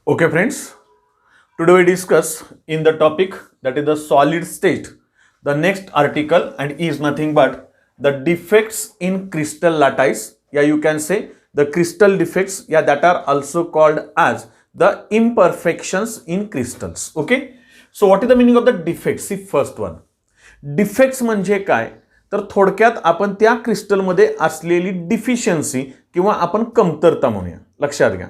Okay, friends, today we discuss in the topic that is the solid state. The next article and is nothing but the defects in crystal lattice. Yeah, you can say the crystal defects. Yeah, that are also called as the imperfections in crystals. Okay, so what is the meaning of the defects? See, first one, defects म्हणजे काय तर थोडक्यात आपण त्या क्रिस्टलमध्ये असलेली deficiency किंवा आपण कमतरता म्हणूया. लक्षात घ्या,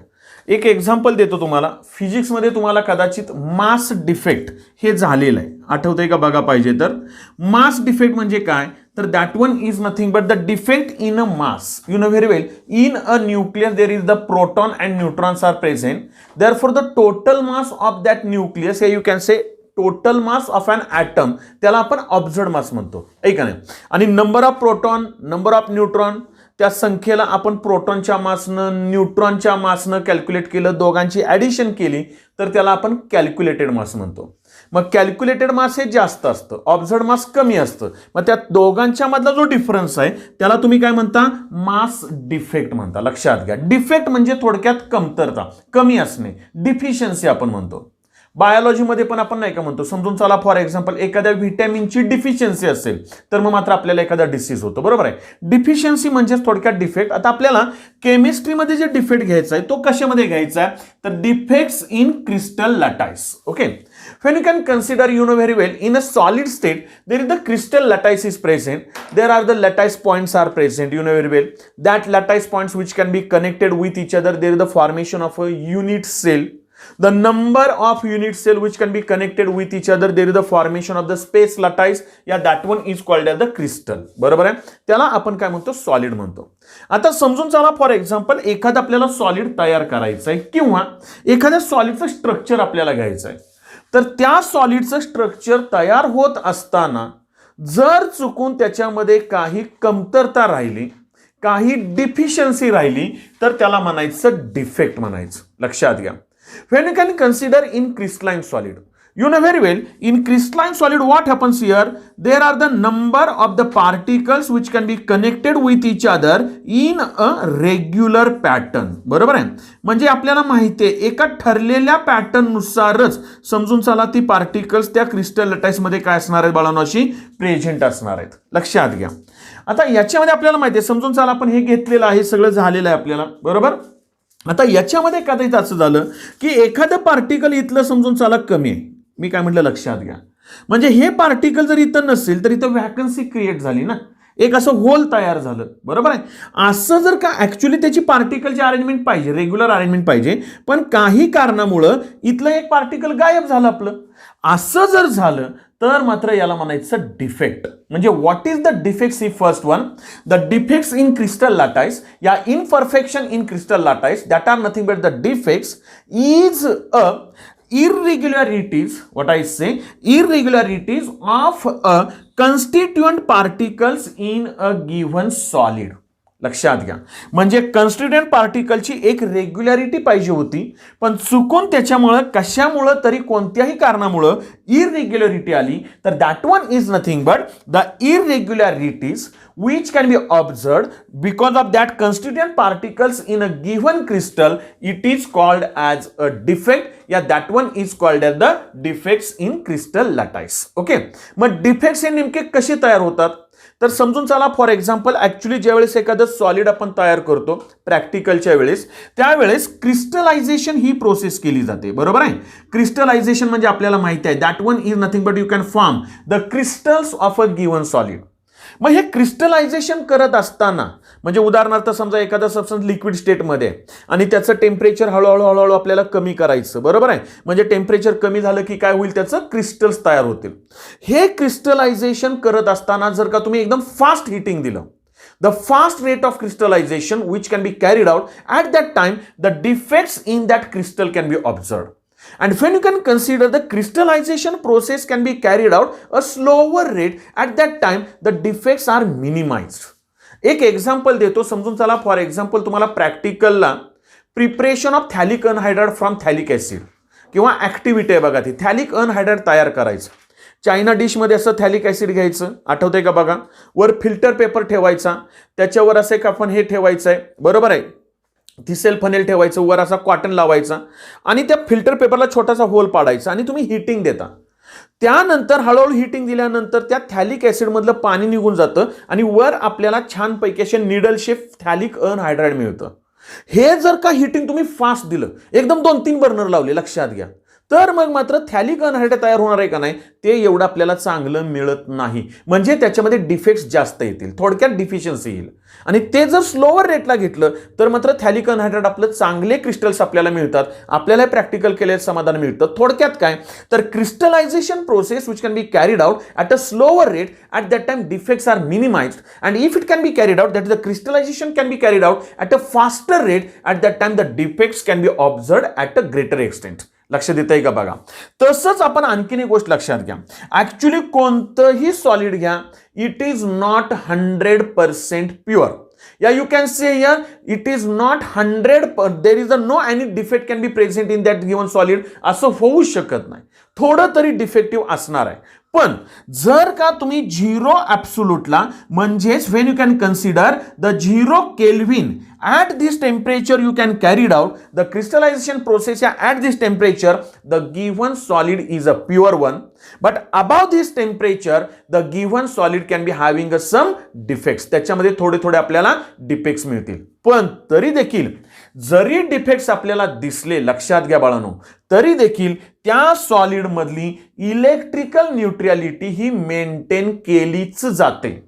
एक एक्झाम्पल देतो तुम्हाला. फिजिक्समध्ये तुम्हाला कदाचित मास डिफेक्ट हे झालेलं आहे, आठवतंय का बघा पाहिजे तर. मास डिफेक्ट म्हणजे काय तर that one is nothing but the defect in a mass. You know very well, in a nucleus there is the proton and neutrons are present. There for the total mass of that nucleus, you can say total mass of an atom, त्याला आपण observed mass म्हणतो, ऐका नाही. आणि number of proton, number of neutron, त्या संख्येला आपण प्रोटॉनच्या मासनं न्यूट्रॉनच्या मासनं calculate केलं, दोघांची ॲडिशन केली तर त्याला आपण कॅल्क्युलेटेड मास म्हणतो. मग कॅल्क्युलेटेड मास हे जास्त असतं, ऑब्झर्ड मास कमी असतं. मग त्या दोघांच्या मधला जो डिफरन्स आहे त्याला तुम्ही काय म्हणता, मास डिफेक्ट म्हणता. लक्षात घ्या, डिफेक्ट म्हणजे थोडक्यात कमतरता, कमी असणे, डिफिशियन्सी आपण म्हणतो. बायोलॉजीमध्ये पण आपण नाही का म्हणतो, समजून चला फॉर एक्झाम्पल एखाद्या व्हिटॅमिनची डिफिशियन्सी असेल तर मग मात्र आपल्याला एखादा डिसीज होतो, बरोबर आहे. डिफिशियन्सी म्हणजे थोडक्यात डिफेक्ट. आता आपल्याला केमिस्ट्रीमध्ये जे डिफेक्ट घ्यायचा आहे तो कशामध्ये घ्यायचा आहे तर defects in crystal lattice. Okay, when you can consider, you know very well, in a solid state there is the crystal lattice is present, there are the lattice points are present, you know very well, that lattice points which can be connected with each other, there is the formation of a unit cell. The number of unit cell which can be connected with each other, there is the formation of the space lattice. Yeah, that one is called as the crystal. बरोबर आहे, त्याला आपण काय म्हणतो, solid म्हणतो. आता समजून चला फॉर एक्झाम्पल एखादा आपल्याला सॉलिड तयार करायचं आहे किंवा एखाद्या सॉलिडचं स्ट्रक्चर आपल्याला घ्यायचं आहे. तर त्या सॉलिडचं स्ट्रक्चर तयार होत असताना जर चुकून त्याच्यामध्ये काही कमतरता राहिली, काही डिफिशियन्सी राहिली तर त्याला म्हणायचं डिफेक्ट म्हणायचं. लक्षात घ्या. When you can consider in crystalline solid, you know very well, in crystalline solid what happens here, there are the number of the particles which can be connected with each other in a regular pattern. बरोबर आहे, म्हणजे आपल्याला माहिती आहे एका ठरलेल्या pattern नुसारच समजून चला ती पार्टिकल्स त्या क्रिस्टल लॅटाइस मध्ये काय असणार आहेत बाळांनो, अशी प्रेझेंट असणार आहेत. लक्षात घ्या. आता याच्यामध्ये आपल्याला माहिती आहे, समजून चला आपण हे घेतलेलं आहे, सगळं झालेलं आहे आपल्याला, बरोबर. आता याच्यामध्ये कदाचित असं झालं की एखादं पार्टिकल इथलं समजून चला कमी आहे, मी काय म्हटलं लक्षात घ्या, म्हणजे हे पार्टिकल जर इथं नसेल तर इथं व्हॅकन्सी क्रिएट झाली ना, एक असं होल तयार झालं, बरोबर आहे. असं जर का ऍक्च्युली त्याची पार्टिकलची अरेंजमेंट पाहिजे, रेग्युलर अरेंजमेंट पाहिजे, पण काही कारणामुळं इथलं एक पार्टिकल गायब झालं आपलं, असं जर झालं तर मात्र याला म्हणायचं डिफेक्ट. म्हणजे what is the defects? See first one, the defects in crystal lattice या imperfection in crystal lattice that are nothing but the defects is a irregularities, what I say, irregularities of a constituent particles in a given solid. लक्षात घ्या, म्हणजे कन्स्टिट्युएंट पार्टिकलची एक regularity पाहिजे होती, पण चुकून त्याच्यामुळं कशामुळं तरी कोणत्याही कारणामुळं इररेग्युलरिटी आली, तर that one is nothing but the irregularities which can be observed because of that constituent particles in a given crystal, it is called as a defect. Yeah, that one is called as the defects in crystal lattice. Okay, मग defects हे नेमके कसे तयार होतात तर समजून चला for example actually ज्यावेळेस एखादं सॉलिड आपण तयार करतो प्रॅक्टिकलच्या वेळेस, त्यावेळेस क्रिस्टलायझेशन ही प्रोसेस केली जाते, बरोबर आहे. क्रिस्टलायझेशन म्हणजे आपल्याला माहिती आहे that one is nothing but you can form the crystals of a given solid. मग हे क्रिस्टलायझेशन करत असताना म्हणजे उदाहरणार्थ समजा एखादा सबस्टन्स लिक्विड स्टेटमध्ये आणि त्याचं टेम्परेचर हळूहळू आपल्याला कमी करायचं, बरोबर आहे. म्हणजे टेम्परेचर कमी झालं की काय होईल, त्याचं क्रिस्टल्स तयार होतील. हे क्रिस्टलायझेशन करत असताना जर का तुम्ही एकदम फास्ट हिटिंग दिलं, the fast rate of crystallization which can be carried out at that time, the defects in that crystal can be observed. And when you can consider the crystallization process can be carried out a slower rate, at that time the defects are minimized. एक example देतो, समजून चला for example तुम्हाला प्रॅक्टिकलला preparation of phthalic anhydride from phthalic acid किंवा activity आहे बघा, ती थॅलिक अनहायड्राइड तयार करायचं. चायना डिशमध्ये असं थॅलिक ऍसिड घ्यायचं, आठवतंय का बघा, वर फिल्टर पेपर ठेवायचा, त्याच्यावर असं एक आपण हे ठेवायचं आहे, बरोबर आहे. ती सेल्फ फनेल ठेवायचं, वर असा कॉटन लावायचा आणि त्या फिल्टर पेपरला छोटासा होल पाडायचा आणि तुम्ही हिटिंग देता. त्यानंतर हळूहळू हिटिंग दिल्यानंतर त्या थॅलिक ॲसिडमधलं पाणी निघून जातं आणि वर आपल्याला छानपैकी असे निडल शेप थॅलिक अनहायड्राइड मिळतं. हे जर का हिटिंग तुम्ही फास्ट दिलं, एकदम 2-3 बर्नर लावले, लक्षात घ्या, तर मग मात्र थॅलिक अनहायड्राइड तयार होणार आहे का नाही, ते एवढं आपल्याला चांगलं मिळत नाही. म्हणजे त्याच्यामध्ये डिफेक्ट्स जास्त येतील, थोडक्यात डिफिशियन्सी येईल. आणि ते जर स्लोवर रेटला घेतलं तर मात्र थॅलिक अनहायड्राइड आपलं चांगले क्रिस्टल्स आपल्याला मिळतात, आपल्याला प्रॅक्टिकल केलेलं समाधान मिळतं. थोडक्यात काय, तर crystallization process which can be carried out at a slower rate, at that time defects are minimized, and if it can be carried out, that is the crystallization can be carried out at a faster rate, at that time the defects can be observed at a greater extent. लक्ष देत आहे का बघा. तसंच आपण आणखीन एक गोष्ट लक्षात घ्या, ऍक्च्युली कोणतंही सॉलिड घ्या, इट इज नॉट 100% प्युअर. या you can say here it is not 100, there is a no any defect can be present in that given solid, असं होऊ शकत नाही, थोडं तरी डिफेक्टिव्ह असणार आहे. पण जर का तुम्ही 0 ॲब्सोल्यूटला, म्हणजेच when you can consider the 0 kelvin, at this temperature you can carried out the crystallization process at this temperature, the given solid is a pure one, but above this temperature the given solid can be having some defects. त्याच्यामध्ये थोडे थोडे आपल्याला defects मिळतील. पण तरी देखील जरी defects आपल्याला दिसले, लक्षात घ्या बाळांनो, तरी देखील त्या सॉलिड मधली इलेक्ट्रिकल न्यूट्रॅलिटी ही मेंटेन केलीच जाते.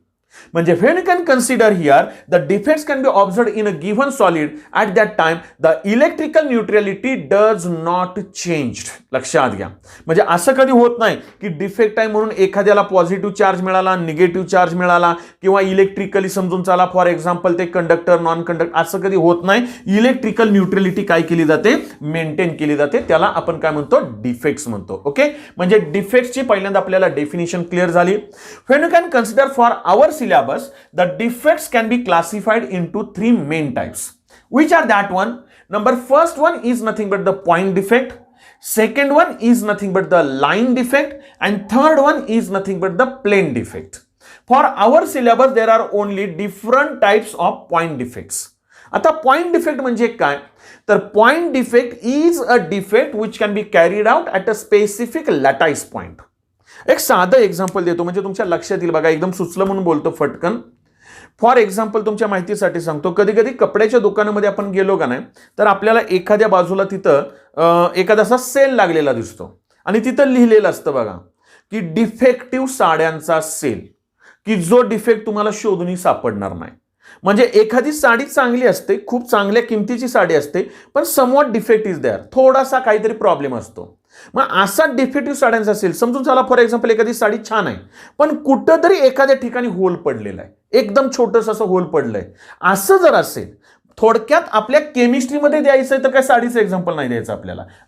म्हणजे when you can consider here the defects can be observed in a given solid, at that time the electrical neutrality does not change. लक्षात घ्या, म्हणजे असं कधी होत नाही की डिफेक्ट आहे म्हणून एखाद्याला पॉझिटिव्ह चार्ज मिळाला, निगेटिव्ह चार्ज मिळाला, किंवा इलेक्ट्रिकली समजून चला फॉर एक्झाम्पल ते कंडक्टर नॉन कंडक्टर, असं कधी होत नाही. इलेक्ट्रिकल न्यूट्रॅलिटी काय केली जाते, मेंटेन केली जाते. त्याला आपण काय म्हणतो, डिफेक्ट्स म्हणतो. ओके, म्हणजे डिफेक्ट्सची पहिल्यांदा आपल्याला डेफिनेशन क्लिअर झाली. when you can consider for our syllabus, the defects can be classified into 3 main types. Which are that one? Number first one is nothing but the point defect. Second one is nothing but the line defect, and third one is nothing but the plane defect. For our syllabus there are only different types of point defects. आता point defect म्हणजे काय, तर point defect is a defect which can be carried out at a specific lattice point. एक साधं example देतो म्हणजे तुमच्या लक्षात येईल बघा, एकदम सुचलं म्हणून बोलतो फटकन. फॉर एक्झाम्पल तुमच्या माहितीसाठी सांगतो, कधी कधी कपड्याच्या दुकानामध्ये आपण गेलो का नाही, तर आपल्याला एखाद्या बाजूला तिथं एखादा असा सेल लागलेला दिसतो आणि तिथं लिहिलेलं असतं बघा की डिफेक्टिव्ह साड्यांचा सेल, की जो डिफेक्ट तुम्हाला शोधूनही सापडणार नाही. म्हणजे एखादी साडी चांगली असते, खूप चांगल्या किमतीची साडी असते, पण समवॉट डिफेक्ट इज देअर, थोडासा काहीतरी प्रॉब्लेम असतो. मग असा डिफेक्टिव्ह साड्यांचा असेल, समजून चला फॉर एक्झाम्पल एखादी साडी छान आहे पण कुठंतरी एखाद्या ठिकाणी होल पडलेला आहे, एकदम छोटंसं असं होल पडलंय, असं जर असेल, थोडक्यात आपल्या केमिस्ट्रीमध्ये द्यायचं आहे तर काय साडीचं एक्झाम्पल नाही द्यायचं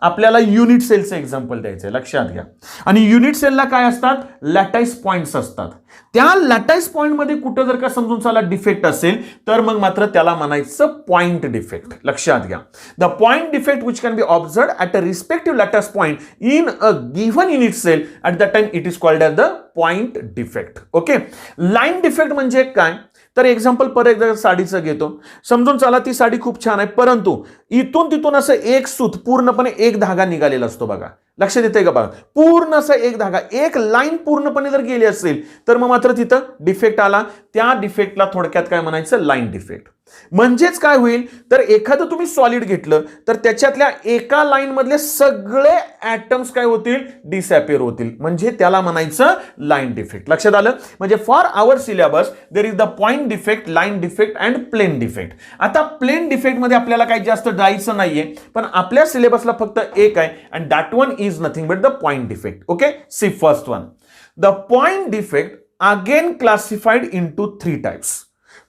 आपल्याला युनिट सेलचं एक्झाम्पल द्यायचं आहे. लक्षात घ्या. आणि युनिट सेलला काय असतात, लॅटाईस पॉइंट्स असतात. त्या लॅटाईस पॉइंटमध्ये कुठं जर का समजून चला डिफेक्ट असेल तर मग मात्र त्याला म्हणायचं पॉइंट डिफेक्ट. लक्षात घ्या. The point defect which can be observed at a respective lattice point in a given unit cell, at the time it is called as the point defect. Okay. Line defect म्हणजे काय, तर example परत एकदा साडीचं घेतो. समजून चला ती साडी खूप छान आहे परंतु इथून तिथून असं एक सूत पूर्णपणे एक धागा निघालेला असतो बघा. लक्षात येते का बघा, पूर्ण असं एक धागा, एक लाईन पूर्णपणे जर गेली असेल तर मग मात्र तिथं डिफेक्ट आला. त्या डिफेक्टला थोडक्यात काय म्हणायचं, लाईन डिफेक्ट. म्हणजेच काय होईल, तर एखादं तुम्ही सॉलिड घेतलं तर त्याच्यातल्या एका लाईन मधले सगळे ऍटम्स काय होतील, डिसअपिअर होतील, म्हणजे त्याला म्हणायचं लाईन डिफेक्ट. लक्षात आलं. म्हणजे for our syllabus there is the point defect, line defect and plane defect. आता प्लेन डिफेक्ट मध्ये आपल्याला काही जास्त जायचं नाहीये, पण आपल्या सिलेबसला फक्त एक आहे and that one is nothing but the point defect. Okay. See first one, the point defect again classified into 3 types.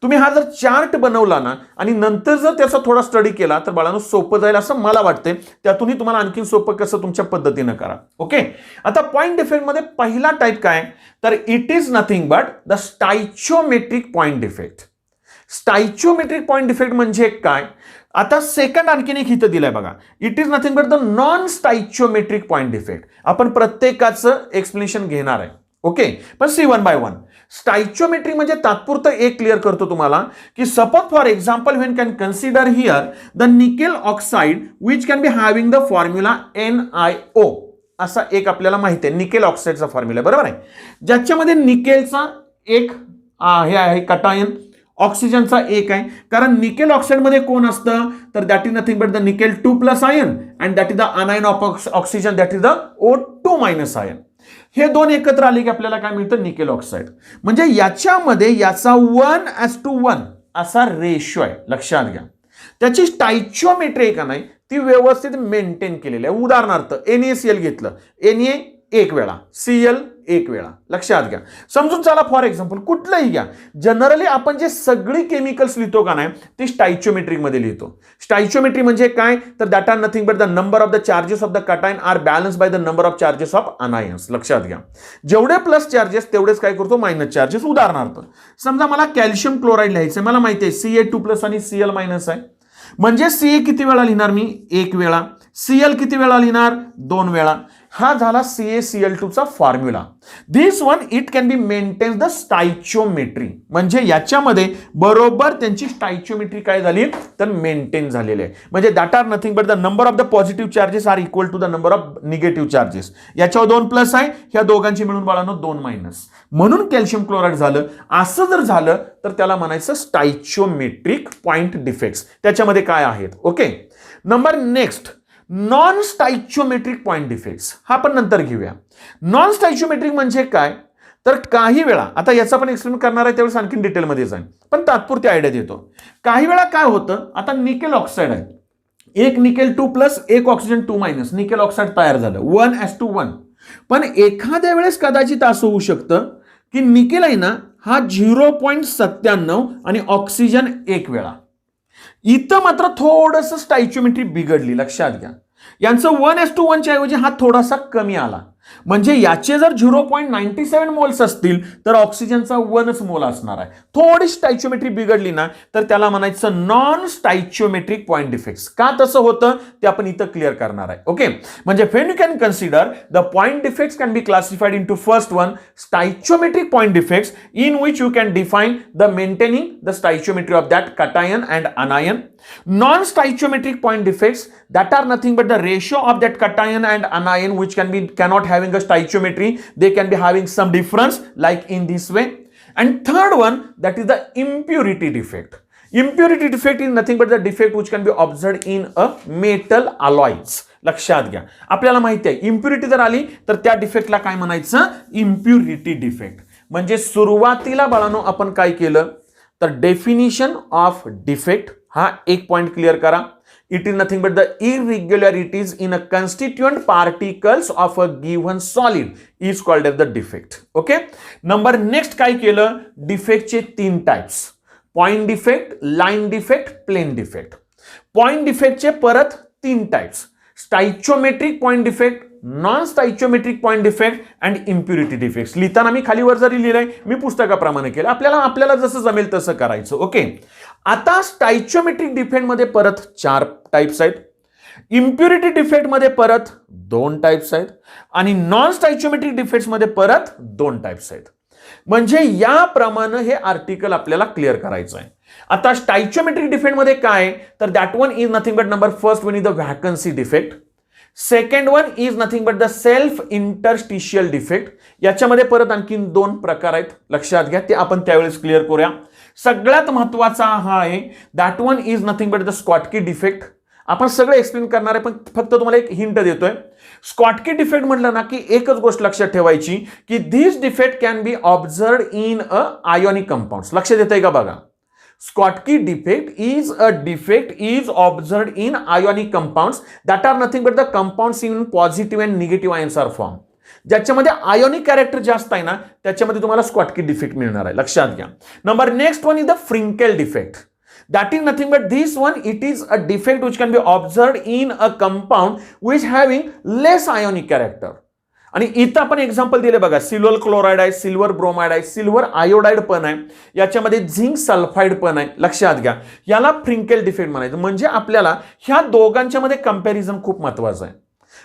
तुम्ही हा जर चार्ट बनवला ना आणि नंतर जर त्याचा थोडा स्टडी केला तर बाळांनो सोपं जाईल असं मला वाटतंय. त्यातूनही तुम्हाला आणखी सोपं कसं तुमच्या पद्धतीनं करा. ओके. आता पॉइंट डिफेक्ट मध्ये पहिला टाइप काय, तर it is nothing but the stoichiometric point defect. Stoichiometric point defect म्हणजे काय, आता सेकंड आणखीन एक इथं दिलाय बघा, it is nothing but the non stoichiometric point defect. आपण प्रत्येकाचं एक्सप्लेनेशन घेणार आहे. ओके, पण see one by one. Stoichiometry म्हणजे तात्पुरतं एक क्लिअर करतो तुम्हाला की suppose for example when can consider here the nickel oxide which can be having the formula NiO. असा एक आपल्याला माहिती आहे निकेल ऑक्साईडचा फॉर्म्युला, बरोबर आहे, ज्याच्यामध्ये निकेलचा एक हे आहे कटायन, ऑक्सिजनचा एक आहे. कारण निकेल ऑक्साइडमध्ये कोण असतं तर that is nothing but the nickel 2+ ion and that is the अनायन of oxygen that is the O2- ion. हे दोन एकत्र आले की आपल्याला काय मिळतं निकेल ऑक्साईड. म्हणजे याच्यामध्ये याचा 1:1 असा रेशो आहे, लक्षात घ्या. त्याची स्टाइचियोमेट्री का नाही ती व्यवस्थित मेंटेन केलेली आहे. उदाहरणार्थ NaCl घेतलं, Na एक वेळा, Cl एक वेळा, लक्षात घ्या. समजून चला फॉर एक्झाम्पल कुठलंही घ्या, जनरली आपण जे सगळी केमिकल्स लिहितो का नाही ती स्टाइचियोमेट्रिक मध्ये लिहितो. स्टाइचियोमेट्री म्हणजे काय तर that are nothing but the number of the charges of the cation are balance by the number of charges of anions. लक्षात घ्या, जेवढे प्लस चार्जेस तेवढेच काय करतो मायनस चार्जेस. उदाहरणार्थ समजा मला कॅल्शियम क्लोराईड लिहायचं, मला माहिती आहे Ca2+ आणि Cl- आहे, म्हणजे Ca किती वेळा लिहिणार मी एक वेळा, Cl किती वेळा लिहिणार दोन वेळा. हा झाला CaCl2 चा formula. This one it can be maintain the stoichiometry. म्हणजे याच्यामध्ये बरोबर त्यांची स्टाइचियोमेट्री काय झाली तर मेंटेन झालेली आहे. म्हणजे that are nothing but the number of the positive charges are equal to the number of negative charges. याच्यावर 2+ आहे, ह्या दोघांची मिळून बाळांनो 2-, म्हणून कॅल्शियम क्लोराईड झालं. असं जर झालं तर त्याला म्हणायचं स्टाइचियोमेट्रिक पॉइंट डिफेक्ट्स. त्याच्यामध्ये काय आहेत. Okay, number next non stoichiometric point defects. हा पण नंतर घेऊया. नॉन स्टाइचियोमेट्रिक म्हणजे काय तर काही वेळा, आता याचा पण एक्सप्लेन करणार आहे त्यावेळेस आणखी डिटेलमध्ये जाईल, पण तात्पुरती आयडिया देतो. काही वेळा काय होतं, आता निकेल ऑक्साईड आहे, एक निकेल 2+, एक ऑक्सिजन 2-, निकेल ऑक्साईड तयार झालं 1:1. पण एखाद्या वेळेस कदाचित असं होऊ शकतं की निकेल आहे ना हा 0.97 आणि ऑक्सिजन एक वेळा. इथं मात्र थोडंसं स्टाइचियोमेट्री बिघडली, लक्षात घ्या. यांचं 1:1 च्या ऐवजी हा थोडासा कमी आला. म्हणजे याचे जर 0.97 मोल्स असतील तर ऑक्सिजनचा 1 मोल असणार आहे. थोडी स्टाइचियोमेट्री बिघडली ना तर त्याला म्हणायचं नॉन स्टाइचियोमेट्रिक पॉइंट डिफेक्ट्स. का तसं होतं ते आपण इथं क्लिअर करणार आहे. ओके, म्हणजे when you can consider the point defects can be classified into first one stoichiometric point defects in which you can define the maintaining the stoichiometry of that cation and anion. Non-stoichiometric point defects that are nothing but the ratio of that cation and anion which cannot having a stoichiometry. They can be having some difference like in this way. And third one, that is the impurity defect. Impurity defect is nothing but the defect which can be observed in a metal alloys. लक्षात घ्या, आपल्याला माहिती आहे impurity जर आली तर त्या डिफेक्टला काय म्हणायचं इम्प्युरिटी डिफेक्ट. म्हणजे सुरुवातीला बाळांनो आपण काय केलं तर डेफिनिशन ऑफ डिफेक्ट हा एक पॉइंट क्लिअर करा. It is nothing but the irregularities in a constituent particles of a given solid is called as the defect. Okay, number next काय केलं डिफेक्टचे 3 types, point defect, line defect, plane defect. Point डिफेक्टचे परत 3 types, stoichiometric point defect, non stoichiometric point defect and impurity defects. लिहिताना मी खालीवर जरी लिहिलंय मी पुस्तकाप्रमाणे केलं, आपल्याला जसं जमेल तसं करायचं. ओके, आता स्टाइचियोमेट्रिक डिफेक्ट मध्ये परत 4 टाइप्स आहेत, इम्प्युरिटी डिफेक्ट मध्ये परत 2 टाइप्स आहेत आणि नॉन स्टाइचियोमेट्रिक डिफेक्ट्स मध्ये परत 2 टाइप्स आहेत. म्हणजे याप्रमाणे हे आर्टिकल आपल्याला क्लिअर करायचं आहे. आता स्टाइचियोमेट्रिक डिफेक्ट मध्ये काय तर that one is nothing but number first one is the vacancy defect. Second one is nothing but the self interstitial defect. याच्यामध्ये परत आणखी 2 प्रकार आहेत, लक्षात घ्या, ते आपण त्यावेळेस क्लिअर करूया. सगळ्यात महत्वाचा हा आहे that one is nothing but the Schottky defect. आपण सगळं एक्सप्लेन करणार आहे पण फक्त तुम्हाला एक हिंट देतोय. स्कॉटकी डिफेक्ट म्हटलं ना की एकच गोष्ट लक्षात ठेवायची की this defect can be observed in a ionic compounds. लक्षात येतंय का बघा, Schottky defect is a defect is observed in ionic compounds that are nothing but the compounds in positive and negative ions are formed. ज्याच्यामध्ये ionic character जास्त आहे ना त्याच्यामध्ये तुम्हाला स्कॉटकी डिफेक्ट मिळणार आहे, लक्षात घ्या. Number next one is the Frenkel defect. That is nothing but this one, it is a defect which can be observed in a compound which having less ionic character. आणि इथं आपण example दिले बघा, silver chloride आहे, silver bromide आहे, silver iodide पण आहे, याच्यामध्ये झिंक सल्फाइड पण आहे, लक्षात घ्या. याला फ्रिंकेल डिफेक्ट म्हणायचं. म्हणजे आपल्याला ह्या दोघांच्या मध्ये कंपॅरिझन खूप महत्वाचं आहे.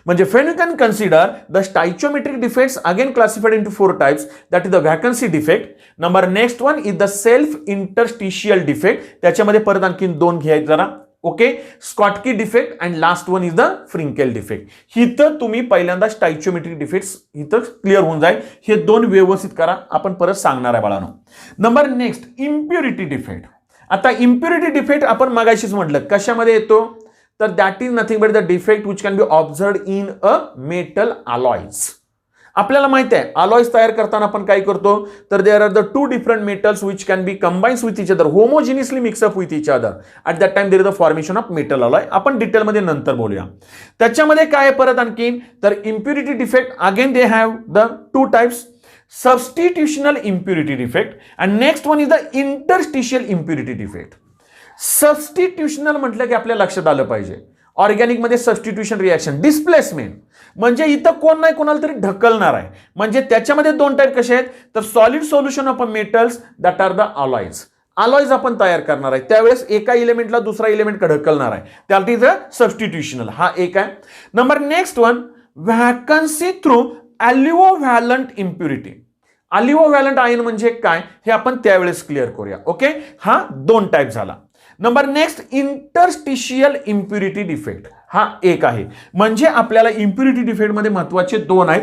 म्हणजे when you can consider the stoichiometric defects again classified into 4 types, that is the vacancy defect. Number next one is the self interstitial defect. त्याच्यामध्ये परत आणखी 2 घ्यायचे जरा. Okay, Schottky defect and last one is the Frenkel defect. इथं तुम्ही पहिल्यांदा स्टाइचियोमेट्रिक defects इथं clear होऊन जाईल. हे 2 व्यवस्थित करा, आपण परत सांगणार आहे बाळांनो. Number next impurity defect. आता इम्प्युरिटी डिफेक्ट आपण मगाशीच म्हटलं कशामध्ये येतो, तर that is nothing but the defect which can be observed in a metal alloys. आपल्याला माहिती आहे अलॉयज तयार करताना आपण काय करतो, तर there are the 2 different metals which can be combines with each other, homogeneously mix up with each other. At that time there is the formation of metal alloy. आपण डिटेलमध्ये नंतर बोलूया. त्याच्यामध्ये काय परत आणखीन, तर impurity defect again they have the 2 types, substitutional impurity defect and next one is the interstitial impurity defect. Substitutional म्हटलं की आपल्या लक्षात आलं पाहिजे ऑर्गॅनिक मध्ये सबस्टिट्यूशन रिएक्शन, डिस्प्लेसमेंट म्हणजे इथं कोण नाही कोणाला तरी ढकलणार आहे. म्हणजे त्याच्यामध्ये 2 टाइप कसे आहेत, तर solid solution of metals that are the alloys. Alloys आपण तयार करणार आहे त्यावेळेस एका इलेमेंटला दुसरा इलेमेंट ढकलणार आहे, त्याला इज सबस्टिट्युशनल. हा एक आहे. Number next one vacancy through aliovalent impurity. Aliovalent ion म्हणजे काय हे आपण त्यावेळेस क्लिअर करूया. ओके, हा 2 टाइप झाला. Number next interstitial impurity defect. हा एक आहे. म्हणजे आपल्याला इम्प्युरिटी डिफेक्ट मध्ये महत्वाचे 2 आहेत,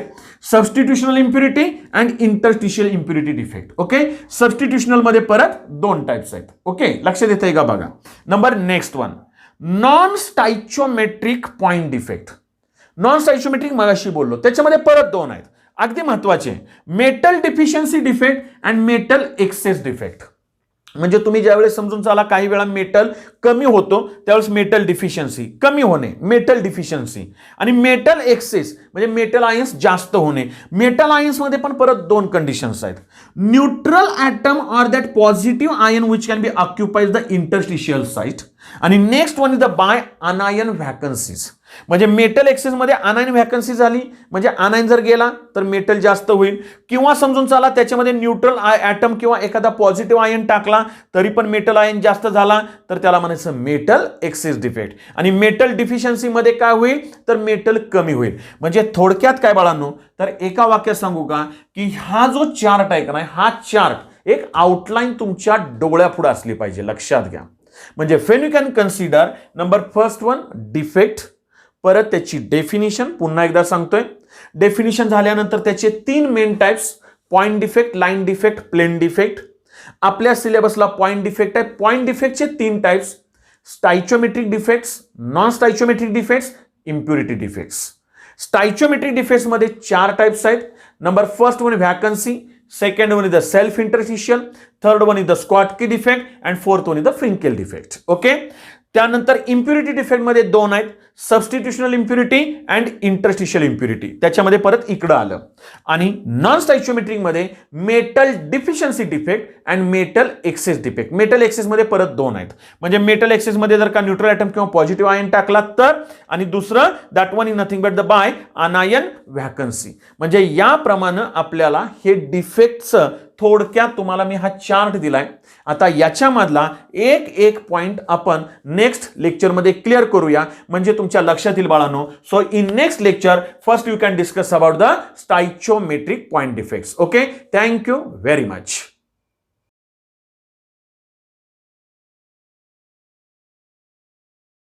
substitutional impurity and interstitial impurity defect. Okay, substitutional मध्ये परत 2 टाइप्स आहेत. ओके, लक्षात येतंय का बघा. Number next one non stoichiometric point defect. Non stoichiometric मगाशी बोललो, त्याच्यामध्ये परत 2 आहेत अगदी महत्वाचे, metal deficiency defect and metal excess defect. म्हणजे तुम्ही ज्यावेळेस समजून चाला काही वेळा मेटल कमी होतो त्यावेळेस मेटल डिफिशियन्सी, कमी होणे मेटल डिफिशियन्सी, आणि मेटल एक्सेस म्हणजे मेटल आयन्स जास्त होणे. मेटल आयन्स मध्ये पण परत 2 कंडिशन्स आहेत, neutral atom or that positive ion which can be occupies the interstitial site, आणि next one is the by anion vacancies. म्हणजे मेटल एक्सेस मध्ये अनायन व्हॅकन्सी झाली म्हणजे अनायन जर गेला तर मेटल जास्त होईल, किंवा समजून चाला त्याच्यामध्ये न्यूट्रल ॲटम किंवा एखादा पॉझिटिव्ह आयन टाकला तरी पण मेटल आयन जास्त झाला तर त्याला म्हणायचं मेटल एक्सेस डिफेक्ट. आणि मेटल डिफिशियन्सी मध्ये काय होईल तर मेटल कमी होईल. म्हणजे थोडक्यात काय बाळांनो, तर एका वाक्यात सांगू का की हा जो चार्ट आहे का नाही, हा चार्ट एक आउटलाईन तुमच्या डोळ्यापुढे असली पाहिजे, लक्षात घ्या. म्हणजे when you can consider number first one defect, परत त्याची डेफिनिशन पुन्हा एकदा सांगतोय. डेफिनिशन झाल्यानंतर त्याचे 3 main types, point defect, line defect, plane defect. आपल्या सिलेबसला पॉइंट डिफेक्ट आहे. पॉइंट डिफेक्टचे 3 types, stoichiometric defects, non stoichiometric defects, impurity defects. Stoichiometric defects मध्ये 4 टाइप्स आहेत. Number first one vacancy, second one is the self interstitial, third one is the Schottky defect and fourth one is the Frenkel defect. Okay, त्यानंतर impurity defect मध्ये 2 आहेत, substitutional impurity and interstitial impurity. त्याच्यामध्ये परत इकडं आलं. आणि non स्टाइचियोमेट्रिक मध्ये metal deficiency defect and metal excess defect. Metal excess मध्ये परत 2 आहेत. म्हणजे मेटल एक्सेस मध्ये जर का न्यूट्रल ॲटम किंवा पॉझिटिव्ह आयन टाकला तर, आणि दुसरं that one is nothing but the by anion vacancy. म्हणजे याप्रमाणे आपल्याला हे डिफेक्टचं थोडक्यात तुम्हाला मी हा चार्ट दिलाय. आता याच्यामधला एक पॉइंट आपण नेक्स्ट लेक्चरमध्ये क्लिअर करूया म्हणजे तुमच्या लक्षात येईल बाळांनो. So in next lecture first you can discuss about the stoichiometric point defects. Okay, thank you very much.